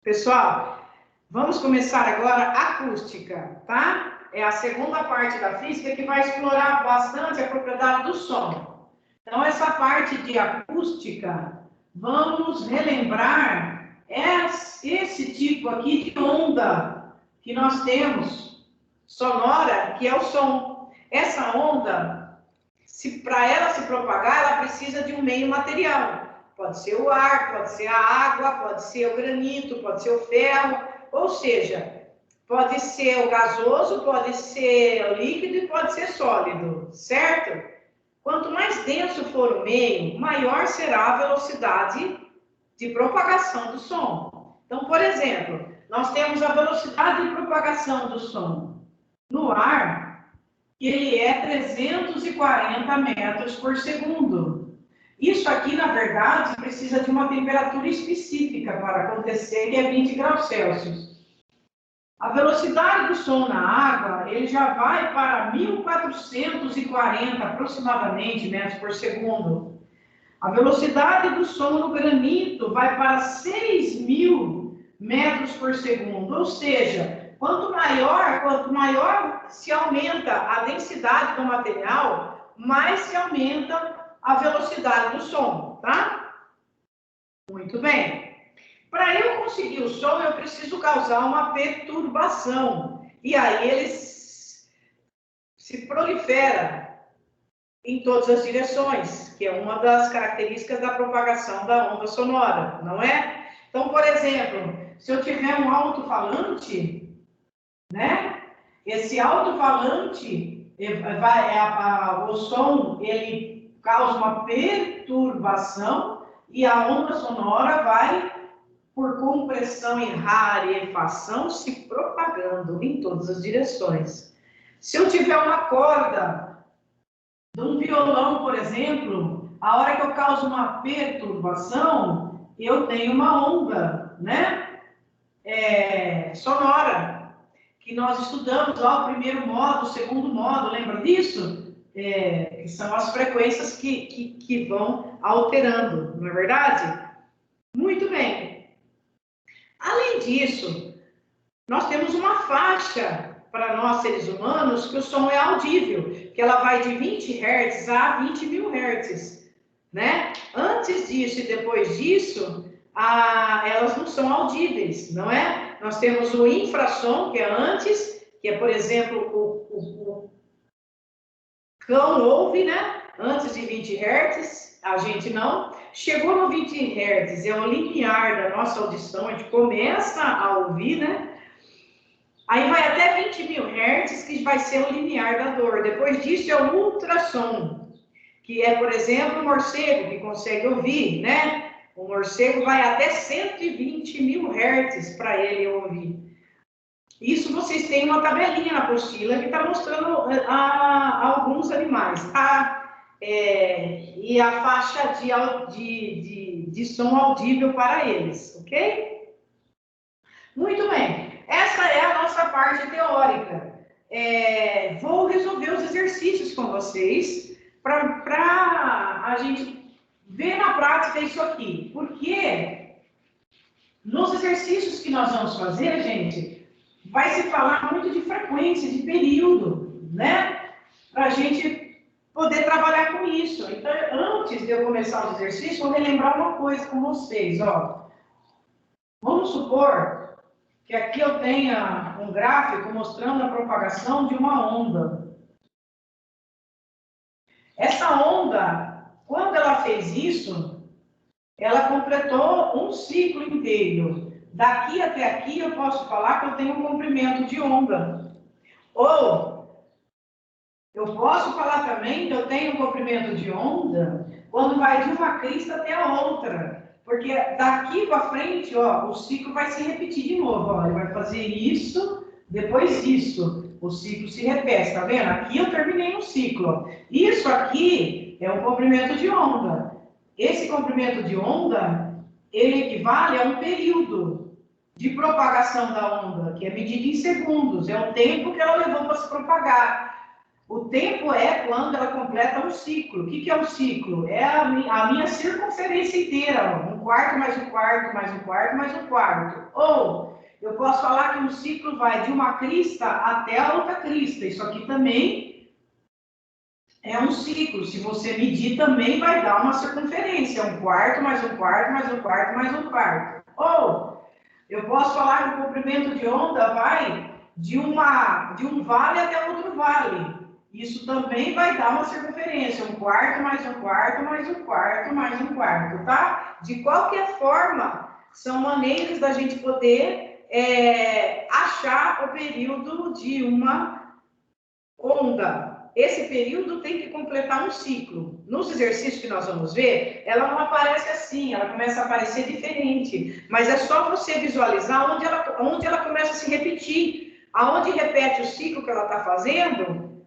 Pessoal, vamos começar agora a acústica, tá? É a segunda parte da física que vai explorar bastante a propriedade do som. Então, essa parte de acústica, vamos relembrar esse tipo aqui de onda que nós temos, sonora, que é o som. Essa onda, para ela se propagar, ela precisa de um meio material. Pode ser o ar, pode ser a água, pode ser o granito, pode ser o ferro, ou seja, pode ser o gasoso, pode ser o líquido e pode ser sólido, certo? Quanto mais denso for o meio, maior será a velocidade de propagação do som. Então, por exemplo, nós temos a velocidade de propagação do som no ar, que ele é 340 metros por segundo. Isso aqui, na verdade, precisa de uma temperatura específica para acontecer, que é 20 graus Celsius. A velocidade do som na água, ele já vai para 1.440 aproximadamente metros por segundo. A velocidade do som no granito vai para 6.000 metros por segundo. Ou seja, quanto maior se aumenta a densidade do material, mais se aumenta a velocidade do som, tá? Muito bem. Para eu conseguir o som, eu preciso causar uma perturbação. E aí ele se prolifera em todas as direções, que é uma das características da propagação da onda sonora, não é? Então, por exemplo, se eu tiver um alto-falante, né? Esse alto-falante, o som, ele causa uma perturbação e a onda sonora vai, por compressão e rarefação, se propagando em todas as direções. Se eu tiver uma corda de um violão, por exemplo, a hora que eu causo uma perturbação, eu tenho uma onda, né? Sonora, que nós estudamos lá o primeiro modo, o segundo modo, lembra disso? Que são as frequências que vão alterando, não é verdade? Muito bem. Além disso, nós temos uma faixa para nós seres humanos que o som é audível, que ela vai de 20 Hz a 20.000 Hz, né? Antes disso e depois disso, elas não são audíveis, não é? Nós temos o infrassom, que é antes, que é, por exemplo, o cão ouve, né? Antes de 20 Hz, a gente não. Chegou no 20 Hz, é o limiar da nossa audição, a gente começa a ouvir, né? Aí vai até 20.000 Hz, que vai ser o limiar da dor. Depois disso é o ultrassom, que é, por exemplo, o morcego, que consegue ouvir, né? O morcego vai até 120.000 Hz para ele ouvir. Isso vocês têm uma tabelinha na apostila que está mostrando alguns animais, tá? E a faixa de som audível para eles, ok? Muito bem, essa é a nossa parte teórica. Vou resolver os exercícios com vocês para a gente ver na prática isso aqui. Porque nos exercícios que nós vamos fazer, gente, vai se falar muito de frequência, de período, né? Para a gente poder trabalhar com isso. Então, antes de eu começar os exercícios, vou relembrar uma coisa com vocês, ó. Vamos supor que aqui eu tenha um gráfico mostrando a propagação de uma onda. Essa onda, quando ela fez isso, ela completou um ciclo inteiro. Daqui até aqui eu posso falar que eu tenho um comprimento de onda. Ou eu posso falar também que eu tenho um comprimento de onda quando vai de uma crista até a outra. Porque daqui para frente, ó, o ciclo vai se repetir de novo. Ó, ele vai fazer isso, depois isso. O ciclo se repete, tá vendo? Aqui eu terminei um ciclo. Isso aqui é um comprimento de onda. Esse comprimento de onda, ele equivale a um período de propagação da onda, que é medido em segundos. É o tempo que ela levou para se propagar. O tempo é quando ela completa um ciclo. O que é um ciclo? É a minha circunferência inteira. Ó. Um quarto, mais um quarto, mais um quarto, mais um quarto. Ou eu posso falar que um ciclo vai de uma crista até a outra crista. Isso aqui também é um ciclo. Se você medir, também vai dar uma circunferência. Um quarto, mais um quarto, mais um quarto, mais um quarto. Ou eu posso falar que o comprimento de onda vai de um vale até outro vale. Isso também vai dar uma circunferência, um quarto, mais um quarto, mais um quarto, mais um quarto, tá? De qualquer forma, são maneiras da gente poder achar o período de uma onda. Esse período tem que completar um ciclo. Nos exercícios que nós vamos ver, ela não aparece assim, ela começa a aparecer diferente. Mas é só você visualizar onde ela começa a se repetir. Aonde repete o ciclo que ela está fazendo,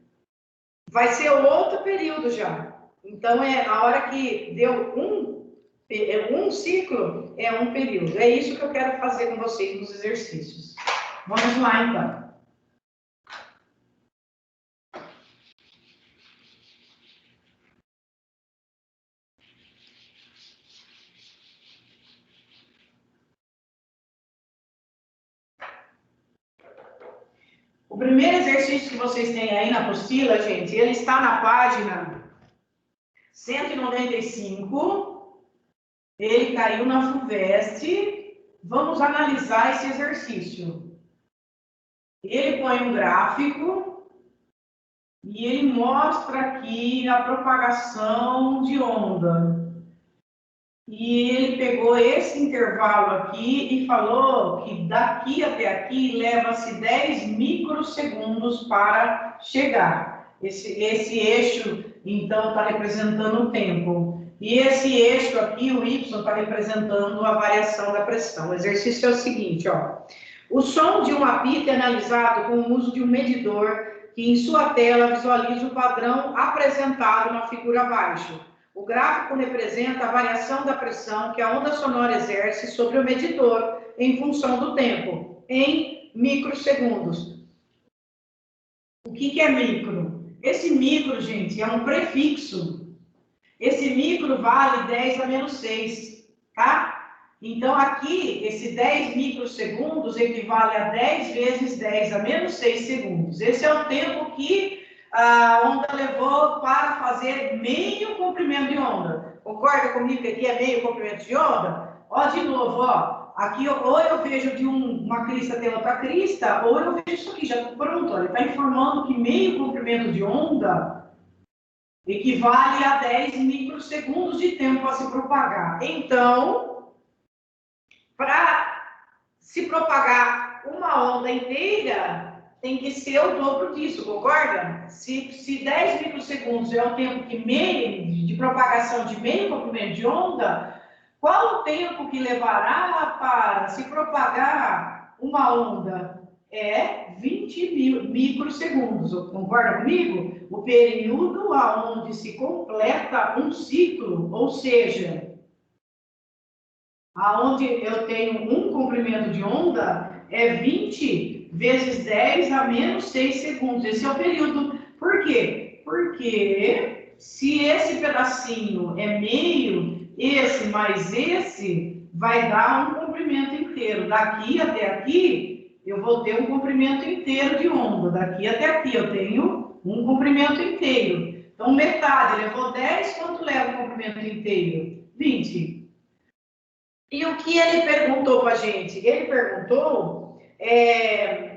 vai ser outro período já. Então, a hora que deu um ciclo, é um período. É isso que eu quero fazer com vocês nos exercícios. Vamos lá, então. O primeiro exercício que vocês têm aí na apostila, gente, ele está na página 195. Ele caiu na FUVEST. Vamos analisar esse exercício. Ele põe um gráfico e ele mostra aqui a propagação de onda. E ele pegou esse intervalo aqui e falou que daqui até aqui leva-se 10 microsegundos para chegar. Esse eixo, então, está representando o tempo. E esse eixo aqui, o Y, está representando a variação da pressão. O exercício é o seguinte, ó. O som de um apito é analisado com o uso de um medidor que em sua tela visualiza o padrão apresentado na figura abaixo. O gráfico representa a variação da pressão que a onda sonora exerce sobre o medidor em função do tempo, em microsegundos. O que é micro? Esse micro, gente, é um prefixo. Esse micro vale 10 a menos 6, tá? Então, aqui, esse 10 microsegundos equivale a 10 vezes 10 a menos 6 segundos. Esse é o tempo que a onda levou para fazer meio comprimento de onda. Concorda comigo que aqui é meio comprimento de onda? Ó, de novo, ó. Aqui, ou eu vejo de uma crista até outra crista, ou eu vejo isso aqui, já está pronto. Ele está informando que meio comprimento de onda equivale a 10 microsegundos de tempo a se propagar. Então, para se propagar uma onda inteira, tem que ser o dobro disso, concorda? Se 10 microsegundos é o tempo de propagação de meio comprimento de onda, qual o tempo que levará para se propagar uma onda? É 20 microsegundos, concorda comigo? O período aonde se completa um ciclo, ou seja, aonde eu tenho um comprimento de onda, é 20 vezes 10 a menos 6 segundos. Esse é o período. Por quê? Porque se esse pedacinho é meio, esse mais esse vai dar um comprimento inteiro. Daqui até aqui, eu vou ter um comprimento inteiro de onda. Daqui até aqui, eu tenho um comprimento inteiro. Então, metade levou 10, quanto leva o comprimento inteiro? 20. E o que ele perguntou para a gente? Ele perguntou,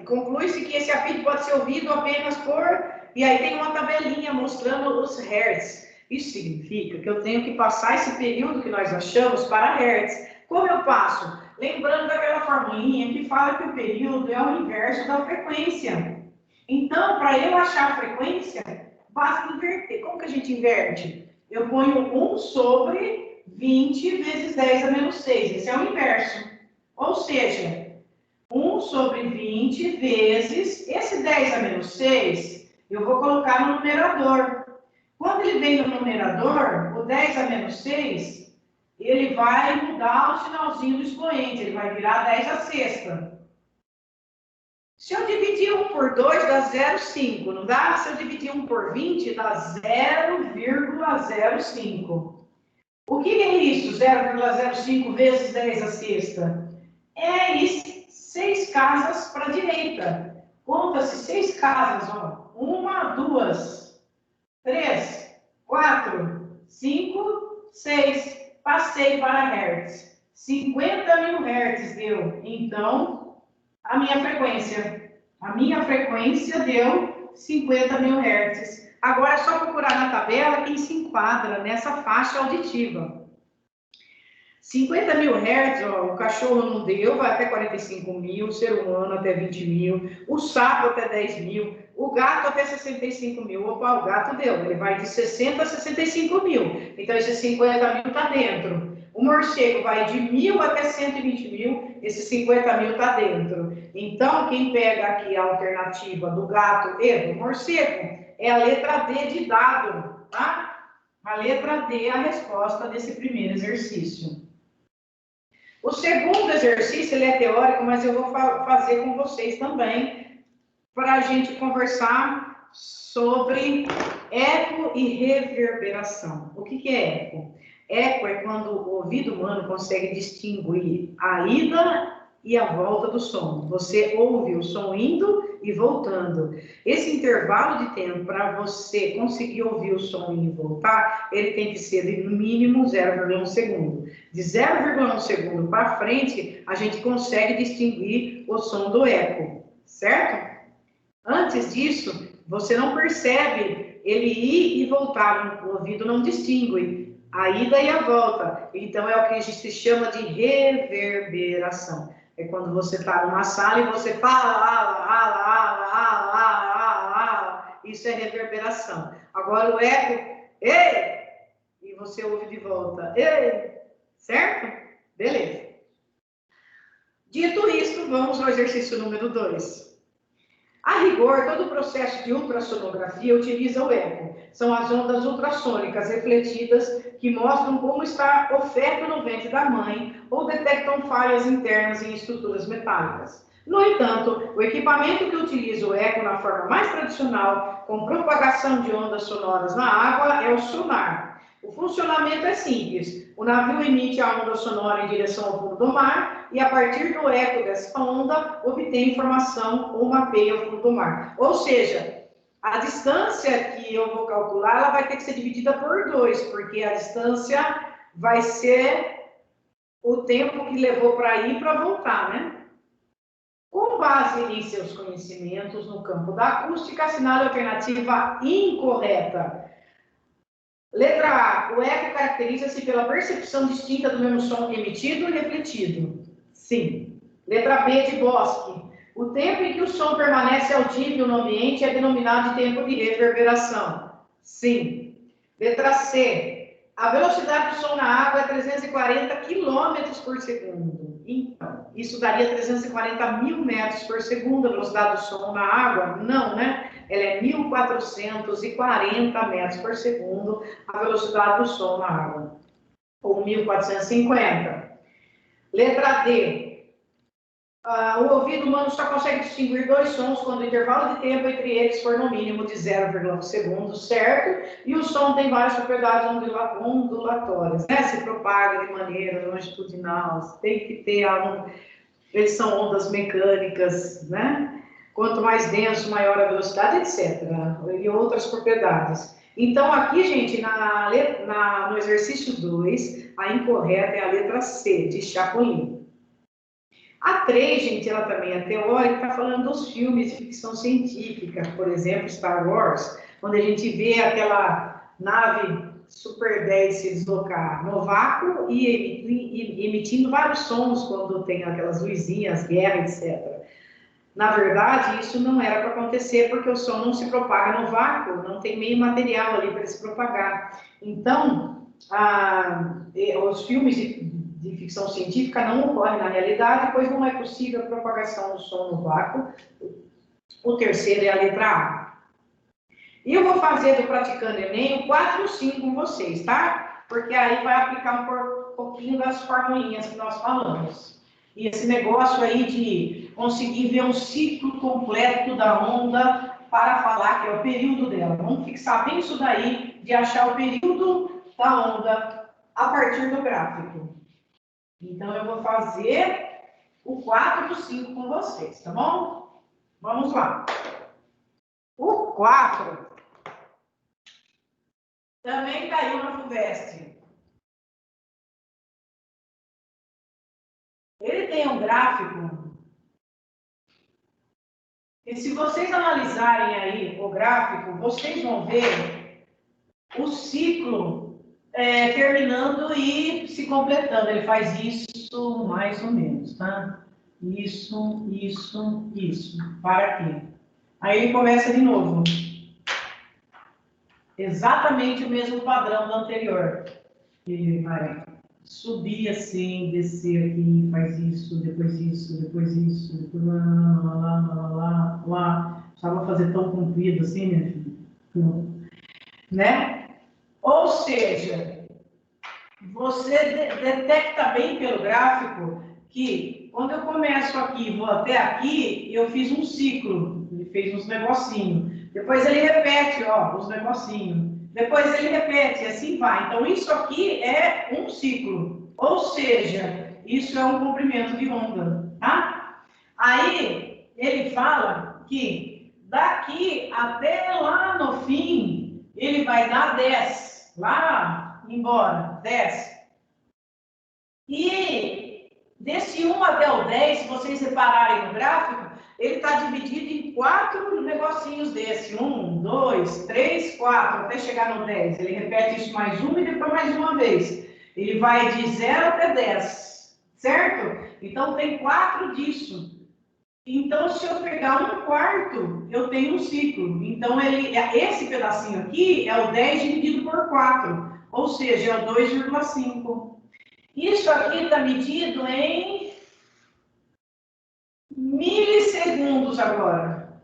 conclui-se que esse apito pode ser ouvido apenas por... E aí tem uma tabelinha mostrando os hertz. Isso significa que eu tenho que passar esse período que nós achamos para hertz. Como eu passo? Lembrando daquela formulinha que fala que o período é o inverso da frequência. Então, para eu achar a frequência, basta inverter. Como que a gente inverte? Eu ponho 1 sobre 20 vezes 10 a menos 6. Esse é o inverso. Ou seja, 1 sobre 20 vezes... Esse 10 a menos 6, eu vou colocar no numerador. Quando ele vem no numerador, o 10 a menos 6, ele vai mudar o sinalzinho do expoente. Ele vai virar 10 a sexta. Se eu dividir 1 por 2, dá 0,5, não dá? Se eu dividir 1 por 20, dá 0,05. O que é isso? 0,05 vezes 10 à sexta? É isso, 6 casas para a direita. Conta-se 6 casas, ó. 1, 2, 3, 4, 5, 6. Passei para hertz. 50.000 hertz deu. Então, a minha frequência deu 50.000 hertz. Agora é só procurar na tabela quem se enquadra nessa faixa auditiva. 50.000 hertz, ó, o cachorro não deu, vai até 45.000, o ser humano até 20.000, o sapo até 10.000, o gato até 65.000. Opa, o gato deu, ele vai de 60 a 65.000. Então, esse 50.000 está dentro. O morcego vai de 1.000 até 120.000, esse 50.000 está dentro. Então, quem pega aqui a alternativa do gato e do morcego é a letra D de dado, tá? A letra D é a resposta desse primeiro exercício. O segundo exercício, ele é teórico, mas eu vou fazer com vocês também, para a gente conversar sobre eco e reverberação. O que é eco? Eco é quando o ouvido humano consegue distinguir a ida e a volta do som. Você ouve o som indo e voltando. Esse intervalo de tempo para você conseguir ouvir o som e voltar, ele tem que ser de no mínimo 0,1 segundo. De 0,1 segundo para frente, a gente consegue distinguir o som do eco, certo? Antes disso, você não percebe ele ir e voltar, o ouvido não distingue a ida e a volta. Então, é o que a gente chama de reverberação. É quando você está numa sala e você fala, isso é reverberação. Agora, o eco, ei, e você ouve de volta, ei, certo? Beleza. Dito isso, vamos ao exercício número 2. A rigor, todo o processo de ultrassonografia utiliza o eco. São as ondas ultrassônicas refletidas que mostram como está o feto no ventre da mãe ou detectam falhas internas em estruturas metálicas. No entanto, o equipamento que utiliza o eco na forma mais tradicional, com propagação de ondas sonoras na água, é o sonar. O funcionamento é simples. O navio emite a onda sonora em direção ao fundo do mar e, a partir do eco dessa onda, obtém informação ou mapeia o fundo do mar. Ou seja, a distância que eu vou calcular, ela vai ter que ser dividida por 2, porque a distância vai ser o tempo que levou para ir e para voltar, né? Com base em seus conhecimentos no campo da acústica, assinale a alternativa incorreta. Letra A. O eco caracteriza-se pela percepção distinta do mesmo som emitido e refletido. Sim. Letra B de Bosque. O tempo em que o som permanece audível no ambiente é denominado de tempo de reverberação. Sim. Letra C. A velocidade do som na água é 340 km por segundo. Então, isso daria 340.000 metros por segundo a velocidade do som na água? Não, né? Ela é 1.440 metros por segundo a velocidade do som na água. Ou 1.450. Letra D. O ouvido humano só consegue distinguir 2 sons quando o intervalo de tempo entre eles for no mínimo de 0,1 segundo, certo? E o som tem várias propriedades ondulatórias, né? Se propaga de maneira longitudinal, tem que ter eles são ondas mecânicas, né? Quanto mais denso, maior a velocidade, etc. E outras propriedades. Então, aqui, gente, no exercício 2, a incorreta é a letra C, de Chapolin. A 3, gente, ela também é teórica, está falando dos filmes de ficção científica, por exemplo, Star Wars, onde a gente vê aquela nave Super 10 se deslocar no vácuo e emitindo vários sons quando tem aquelas luzinhas, guerra, etc. Na verdade, isso não era para acontecer, porque o som não se propaga no vácuo, não tem meio material ali para se propagar. Então, os filmes de ficção científica não ocorrem na realidade, pois não é possível a propagação do som no vácuo. O terceiro é a letra A. E eu vou fazer do Praticando Enem o 4 e o 5 com vocês, tá? Porque aí vai aplicar um pouquinho das formulinhas que nós falamos. E esse negócio aí de conseguir ver um ciclo completo da onda para falar que é o período dela. Vamos fixar bem isso daí, de achar o período da onda a partir do gráfico. Então, eu vou fazer o 4 do 5 com vocês, tá bom? Vamos lá. O 4 também caiu na FUVEST. Ele tem um gráfico, e se vocês analisarem aí o gráfico, vocês vão ver o ciclo terminando e se completando. Ele faz isso mais ou menos, tá? Isso, isso, isso. Para aqui. Aí ele começa de novo. Exatamente o mesmo padrão do anterior. Ele vai subir assim, descer aqui, faz isso, depois isso, depois isso, depois lá. Precisava fazer tão comprido assim, minha filha? Não. Né? Ou seja, você detecta bem pelo gráfico que quando eu começo aqui e vou até aqui, eu fiz um ciclo, ele fez uns negocinhos. Depois ele repete, ó, os negocinhos. Depois ele repete, e assim vai. Então, isso aqui é um ciclo. Ou seja, isso é um comprimento de onda, tá? Aí, ele fala que daqui até lá no fim, ele vai dar 10. Lá, embora, 10. E desse 1 até o 10, se vocês separarem no gráfico, ele está dividido em 4 negocinhos desse. 1, 2, 3, 4, até chegar no 10. Ele repete isso mais uma e depois mais uma vez. Ele vai de 0 até 10, certo? Então, tem 4 disso. Então, se eu pegar 1/4, eu tenho um ciclo. Então, esse pedacinho aqui é o 10 dividido por 4, ou seja, é o 2,5. Isso aqui está medido em milissegundos agora.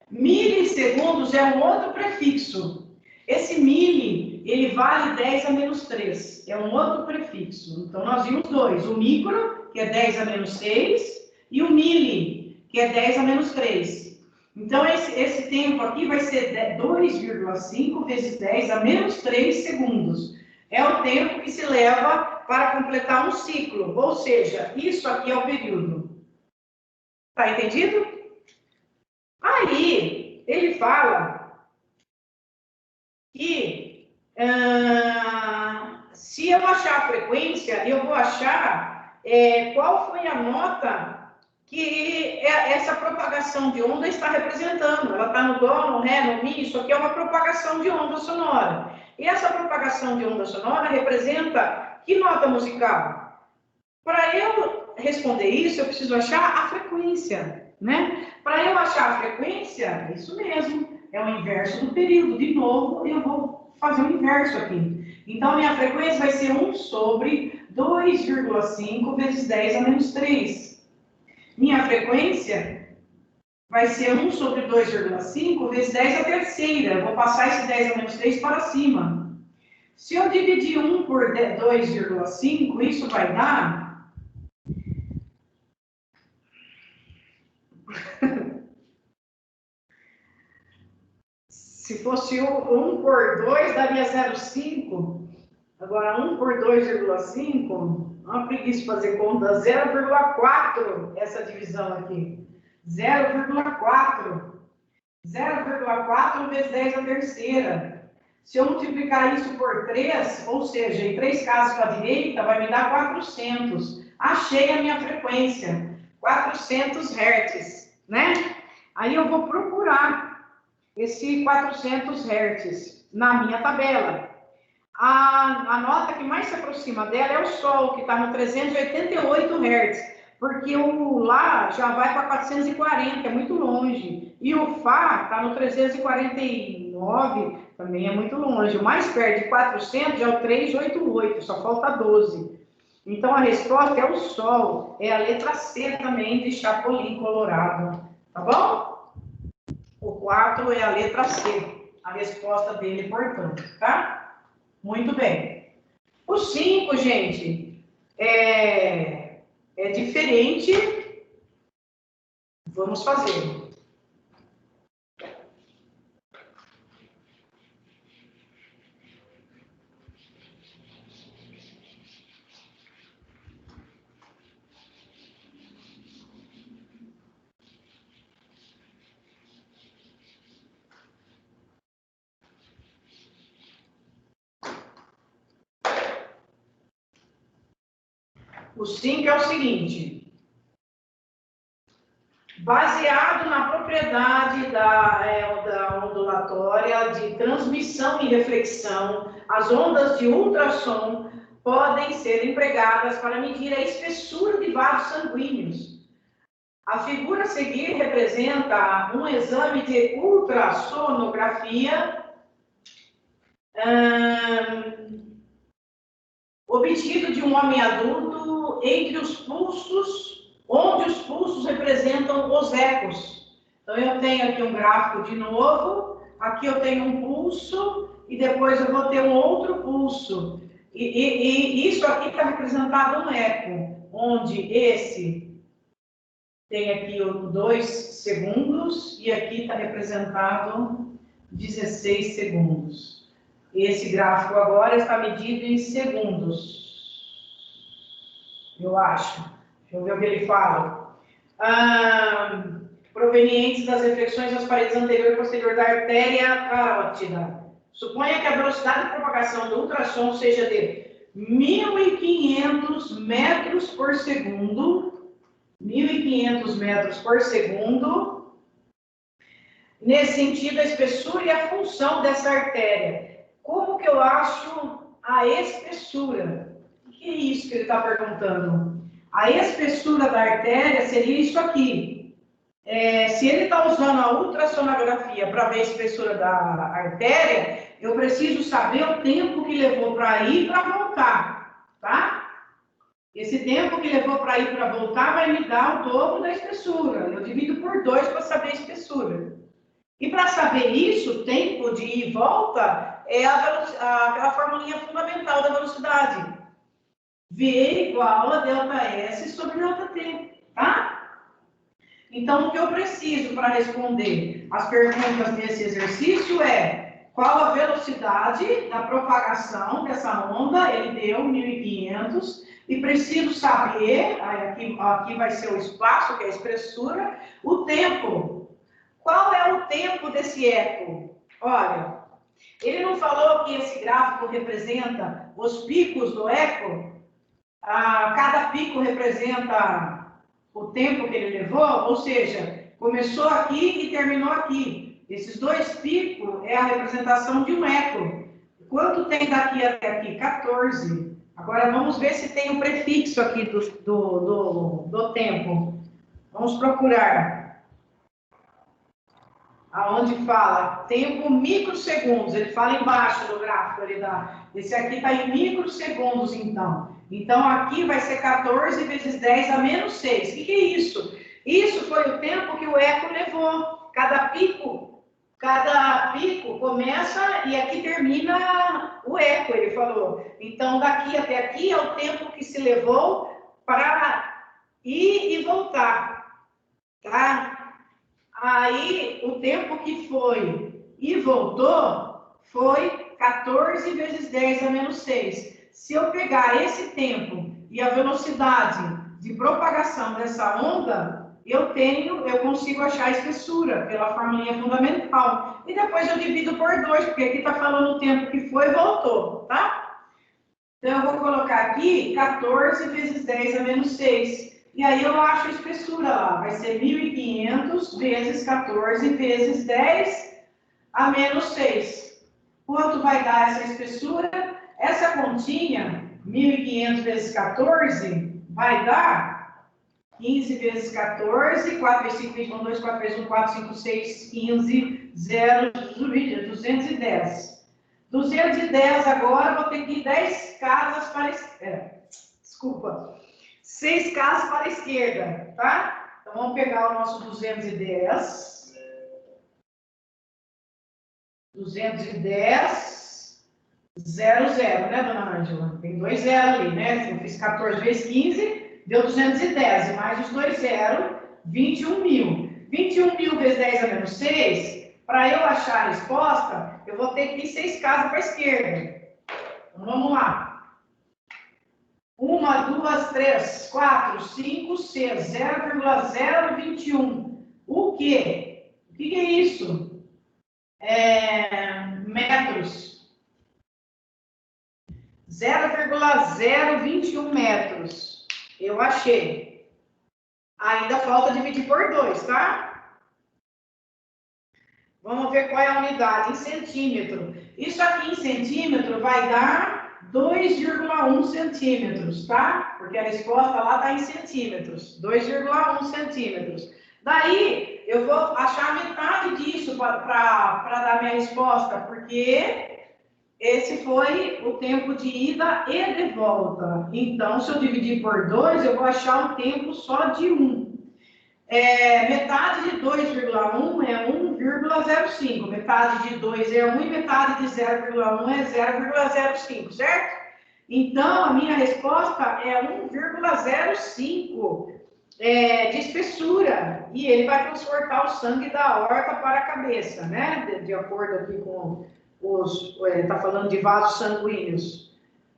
Milissegundos é um outro prefixo. Esse mili, ele vale 10 a menos 3. É um outro prefixo. Então, nós vimos dois. O micro, que é 10 a menos 6, e o mili, que é 10 a menos 3. Então, esse tempo aqui vai ser 2,5 vezes 10 a menos 3 segundos. É o tempo que se leva para completar um ciclo. Ou seja, isso aqui é o período. Tá entendido? Aí, ele fala que se eu achar a frequência, eu vou achar qual foi a nota que essa propagação de onda está representando. Ela está no dó, no ré, no mi. Isso aqui é uma propagação de onda sonora. E essa propagação de onda sonora representa que nota musical? Para eu responder isso, eu preciso achar a frequência, né? Para eu achar a frequência, é isso mesmo, é o inverso do período. De novo, eu vou fazer o inverso aqui. Então, minha frequência vai ser 1 sobre 2,5 vezes 10 a menos 3. Minha frequência vai ser 1 sobre 2,5 vezes 10 a terceira. Eu vou passar esse 10 a menos 3 para cima. Se eu dividir 1 por 2,5, isso vai dar... Se fosse 1 por 2, daria 0,5. Agora, 1 por 2,5, uma preguiça fazer conta, 0,4 essa divisão aqui. 0,4. 0,4 vezes 10 a terceira. Se eu multiplicar isso por 3, ou seja, em 3 casos para a direita, vai me dar 400. Achei a minha frequência, 400 Hz, né? Aí eu vou procurar esse 400 Hz na minha tabela. A nota que mais se aproxima dela é o Sol, que está no 388 Hz, porque o Lá já vai para 440, é muito longe. E o Fá está no 349, também é muito longe. O mais perto de 400 é o 388, só falta 12. Então, a resposta é o Sol, é a letra C também de Chapolin Colorado, tá bom? O 4 é a letra C, a resposta dele, portanto, tá? Muito bem. O 5, gente, é diferente. Vamos fazer. O 5 é o seguinte: baseado na propriedade da ondulatória de transmissão e reflexão, as ondas de ultrassom podem ser empregadas para medir a espessura de vasos sanguíneos. A figura a seguir representa um exame de ultrassonografia obtido de um homem adulto entre os pulsos, onde os pulsos representam os ecos. Então, eu tenho aqui um gráfico de novo, aqui eu tenho um pulso, e depois eu vou ter um outro pulso. E isso aqui está representado um eco, onde esse tem aqui 2 segundos, e aqui está representado 16 segundos. Esse gráfico agora está medido em segundos, eu acho. Deixa eu ver o que ele fala. Provenientes das reflexões das paredes anterior e posterior da artéria carótida. Suponha que a velocidade de propagação do ultrassom seja de 1.500 metros por segundo. 1.500 metros por segundo. Nesse sentido, a espessura e a função dessa artéria. Como que eu acho a espessura? O que é isso que ele está perguntando? A espessura da artéria seria isso aqui. Se ele está usando a ultrassonografia para ver a espessura da artéria, eu preciso saber o tempo que levou para ir e para voltar, tá? Esse tempo que levou para ir e para voltar vai me dar o dobro da espessura. Eu divido por 2 para saber a espessura. E para saber isso, o tempo de ir e volta é aquela formulinha fundamental da velocidade. V igual a ΔS sobre ΔT, tá? Então, o que eu preciso para responder as perguntas desse exercício é: qual a velocidade da propagação dessa onda? Ele deu 1.500. E preciso saber, aqui vai ser o espaço, que é a espessura, o tempo. Qual é o tempo desse eco? Olha, ele não falou que esse gráfico representa os picos do eco? Cada pico representa o tempo que ele levou, ou seja, começou aqui e terminou aqui. Esses 2 picos é a representação de um eco. Quanto tem daqui até aqui? 14. Agora, vamos ver se tem um prefixo aqui do tempo. Vamos procurar. Aonde fala tempo microsegundos, ele fala embaixo do gráfico, ele dá. Esse aqui está em microsegundos, então. Então, aqui vai ser 14 vezes 10 a menos 6. O que é isso? Isso foi o tempo que o eco levou. Cada pico começa e aqui termina o eco, ele falou. Então, daqui até aqui é o tempo que se levou para ir e voltar, tá? Aí, o tempo que foi e voltou foi 14 vezes 10 a menos 6. Se eu pegar esse tempo e a velocidade de propagação dessa onda, eu consigo achar a espessura pela formulinha fundamental. E depois eu divido por 2, porque aqui está falando o tempo que foi e voltou, tá? Então, eu vou colocar aqui 14 vezes 10 a menos 6. E aí eu acho a espessura lá, vai ser 1.500 vezes 14 vezes 10 a menos 6. Quanto vai dar essa espessura? Essa continha, 1.500 vezes 14, vai dar 15 vezes 14, 4 vezes 5, 21, 2, 4 vezes 1, 4, 5, 6, 15, 0, 210. 210 agora, vou ter que ir 10 casas para... Desculpa. 6 casas para a esquerda, tá? Então, vamos pegar o nosso 210. 210, 0, 0, né, dona Ângela? Tem 2 0 ali, né? Eu fiz 14 vezes 15, deu 210, e mais os 2 zeros, 21 mil. 21 mil vezes 10 a menos 6, para eu achar a resposta, eu vou ter que ir 6 casas para a esquerda. Então, vamos lá. 1, 2, 3, 4, 5, 6, 0,021. O quê? O que é isso? Metros. 0,021 metros. Eu achei. Ainda falta dividir por 2, tá? Vamos ver qual é a unidade em centímetro. Isso aqui em centímetro vai dar 2,1 centímetros, tá? Porque a resposta lá está em centímetros. 2,1 centímetros. Daí, eu vou achar metade disso para dar minha resposta, porque esse foi o tempo de ida e de volta. Então, se eu dividir por 2, eu vou achar um tempo só de 1. Metade de 2,1 é 1,05. Metade de 2 é 1 e metade de 0,1 é 0,05, certo? Então, a minha resposta é 1,05 de espessura. E ele vai transportar o sangue da aorta para a cabeça, né? De acordo aqui com está falando de vasos sanguíneos.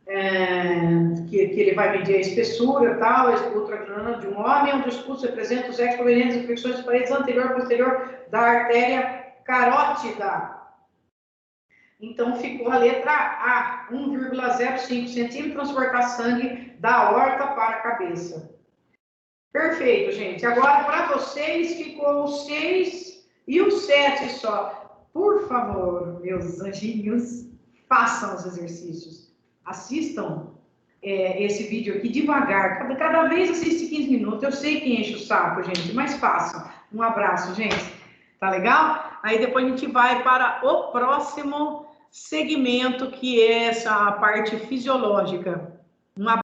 Que ele vai medir a espessura, tal, a ultragrana de um homem, onde os pulsos representam os ecos provenientes das infecções das paredes anterior e posterior da artéria carótida. Então, ficou a letra A, 1,05 centímetro, transportar sangue da aorta para a cabeça. Perfeito, gente. Agora, para vocês, ficou o 6 e o 7 só. Por favor, meus anjinhos, façam os exercícios. Assistam esse vídeo aqui devagar. Cada vez assiste 15 minutos. Eu sei que enche o saco, gente, mas façam. Um abraço, gente. Tá legal? Aí depois a gente vai para o próximo segmento, que é essa parte fisiológica. Um abraço.